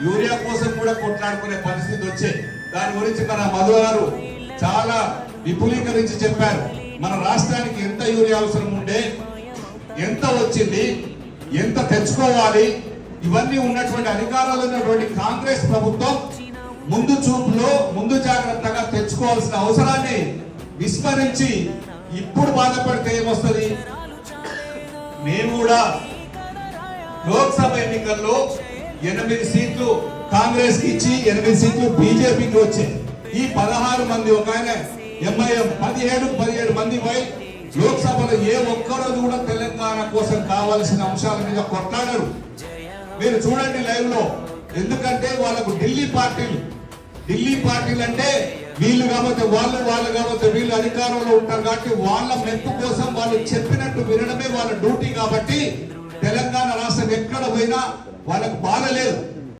Urea కోసం కూడా కొట్లాడుకునే పరిస్థితి వచ్చే. దాని గురించి మన మధు గారు చాలా విపులీకరించి చెప్పారు. మన రాష్ట్రానికి ఎంత యూరియా అవసరం ఉండే, ఎంత వచ్చింది, ఎంత తెచ్చుకోవాలి, ఇవన్నీ ఉన్నటువంటి అధికారాలు ఉన్నటువంటి కాంగ్రెస్ ప్రభుత్వం ముందు చూపులో ముందు జాగ్రత్తగా తెచ్చుకోవాల్సిన అవసరాన్ని విస్మరించి ఇప్పుడు బాధపడితే ఏమొస్తుంది? మేము కూడా లోక్సభ ఎన్నికల్లో 8 సీట్లు కాంగ్రెస్ కి ఇచ్చి 8 సీట్లు బీజేపీకి వచ్చాయి. ఈ 16 మంది, ఒక ఆయన ఎంఐఎం 17 మంది పై లోక్సభలో ఏ ఒక్కరోజు కూడా తెలంగాణ కోసం కావాల్సిన అంశాల మీద కొట్లాడరు. మీరు చూడండి లైవ్ లో. ఎందుకంటే వాళ్ళకు ఢిల్లీ పార్టీలు అంటే వీళ్ళు కాకపోతే వాళ్ళు కాకపోతే వీళ్ళు అధికారంలో ఉంటారు కాబట్టి వాళ్ళ మెప్పు కోసం వాళ్ళు చెప్పినట్టు వినడమే వాళ్ళ డ్యూటీ. కాబట్టి తెలంగాణ రాష్ట్రం ఎక్కడ పోయినా వాళ్ళకు బాధ లేదు.